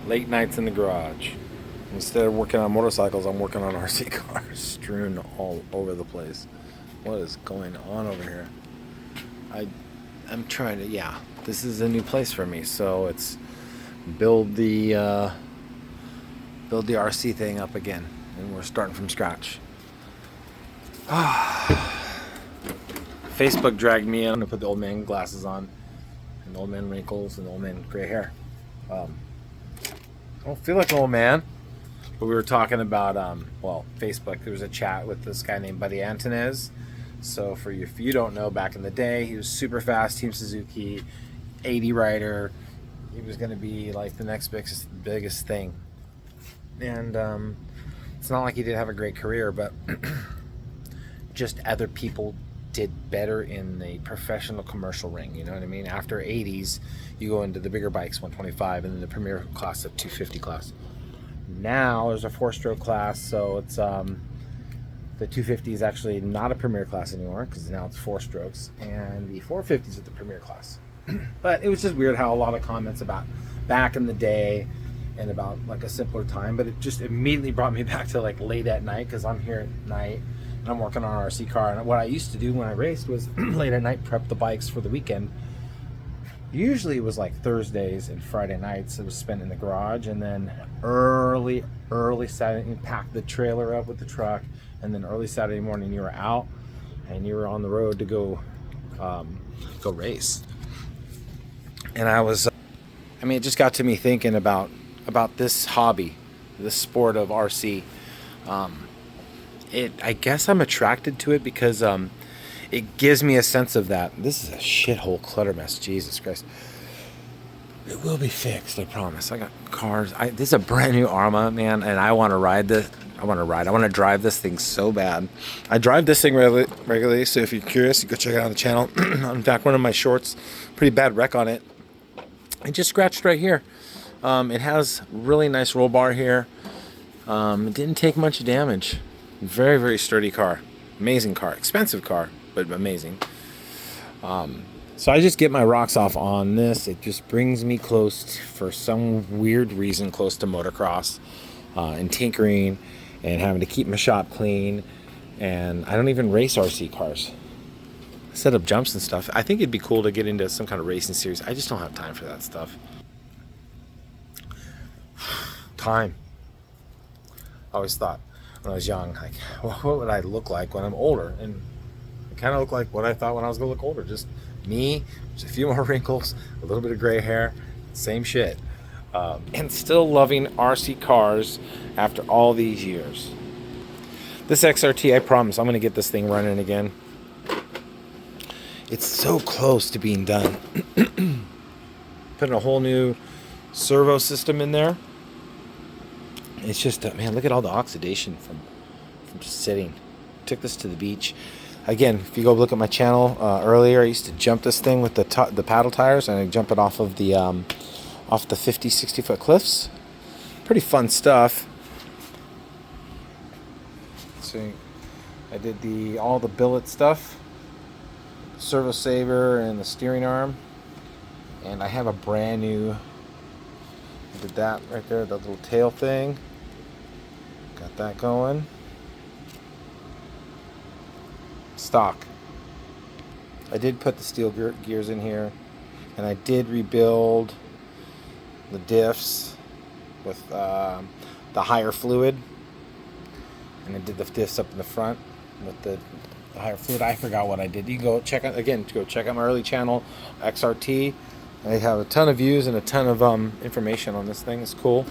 Late nights in the garage. Instead of working on motorcycles, I'm working on RC cars strewn all over the place. What is going on over here? I'm trying to, yeah, this is a new place for me, so it's build the RC thing up again, and we're starting from scratch. Facebook dragged me in. I'm gonna put the old man glasses on, and the old man wrinkles, and the old man gray hair. I don't feel like an old man, but we were talking about Facebook. There was a chat with this guy named Buddy Antonez. So for you, if you don't know, back in the day, he was super fast, Team Suzuki, 80 rider. He was going to be like the next biggest thing. And it's not like he didn't have a great career, but just other people did better in the professional commercial ring. You know what I mean? After 80s, you go into the bigger bikes, 125, and then the premier class of 250 class. Now there's a 4-stroke class, so it's the 250 is actually not a premier class anymore because now it's 4 strokes, and the 450 is the premier class. But it was just weird how a lot of comments about back in the day and about like a simpler time, but it just immediately brought me back to like late at night, because I'm here at night and I'm working on an RC car. And what I used to do when I raced was late at night prep the bikes for the weekend. Usually it was like Thursdays and Friday nights. It was spent in the garage, and then early Saturday, you pack the trailer up with the truck, and then early Saturday morning you were out and you were on the road to go race. And it just got to me thinking about this hobby, this sport of RC. I guess I'm attracted to it because it gives me a sense of that. This is a shithole clutter mess. Jesus Christ. It will be fixed, I promise. I got cars. This is a brand new Arma, man, and I want to ride this. I want to drive this thing so bad. I drive this thing regularly, so if you're curious, you go check it out on the channel. In fact, one of my shorts, pretty bad wreck on it. I just scratched right here. It has really nice roll bar here. It didn't take much damage. Very, very sturdy car. Amazing car. Expensive car, but amazing. So I just get my rocks off on this. It just brings me close, for some weird reason, close to motocross and tinkering and having to keep my shop clean. And I don't even race RC cars. I set up jumps and stuff. I think it'd be cool to get into some kind of racing series. I just don't have time for that stuff. Time. I always thought when I was young, like, well, what would I look like when I'm older? And I kind of look like what I thought when I was going to look older. Just me, just a few more wrinkles, a little bit of gray hair, same shit. And still loving RC cars after all these years. This XRT, I promise, I'm going to get this thing running again. It's so close to being done. Putting a whole new servo system in there. It's just, man, look at all the oxidation from just sitting. Took this to the beach. Again, if you go look at my channel earlier, I used to jump this thing with the paddle tires, and I jump it off of the 50, 60 foot cliffs. Pretty fun stuff. So I did all the billet stuff, servo saver and the steering arm, and I have a brand new. I did that right there, that little tail thing. Got that going. Stock. I did put the steel gears in here, and I did rebuild the diffs with the higher fluid, and I did the diffs up in the front with the higher fluid. I forgot what I did. You go check out my early channel, XRT. I have a ton of views and a ton of information on this thing. It's cool.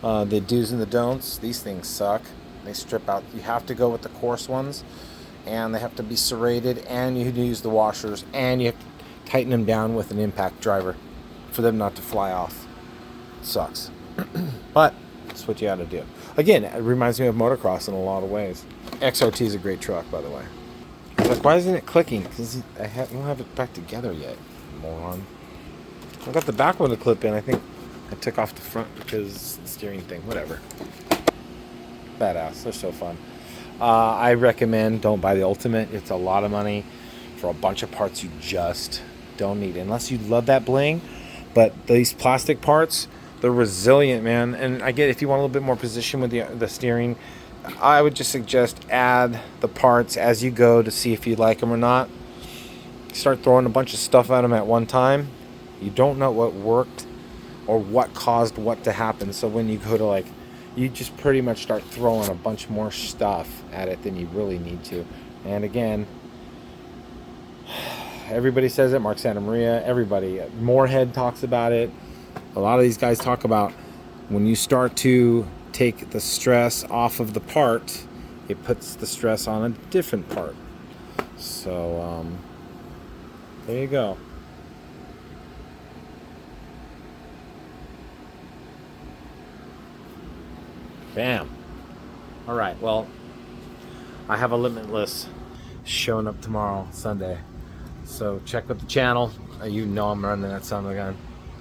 The do's and the don'ts. These things suck. They strip out. You have to go with the coarse ones, and they have to be serrated, and you use the washers, and you have to tighten them down with an impact driver for them not to fly off. It sucks. But that's what you got to do. Again, it reminds me of motocross in a lot of ways. XRT is a great truck, by the way. I was like, why isn't it clicking? Because I don't have it back together yet, moron. I got the back one to clip in. I think I took off the front because the steering thing, whatever. Badass. They're so fun. I recommend don't buy the Ultimate. It's a lot of money for a bunch of parts you just don't need, unless you love that bling. But these plastic parts, They're resilient, man. And I get if you want a little bit more position with the steering, I would just suggest add the parts as you go to see if you like them or not. Start throwing a bunch of stuff at them at one time. You don't know what worked or what caused what to happen. So when you go to like, you just pretty much start throwing a bunch more stuff at it than you really need to. And again, everybody says it. Mark Santa Maria, everybody. Moorhead talks about it. A lot of these guys talk about when you start to take the stress off of the part, it puts the stress on a different part. So there you go. Bam. All right, well, I have a Limitless showing up tomorrow, Sunday. So check with the channel. You know I'm running that son of a gun.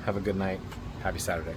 Have a good night. Happy Saturday.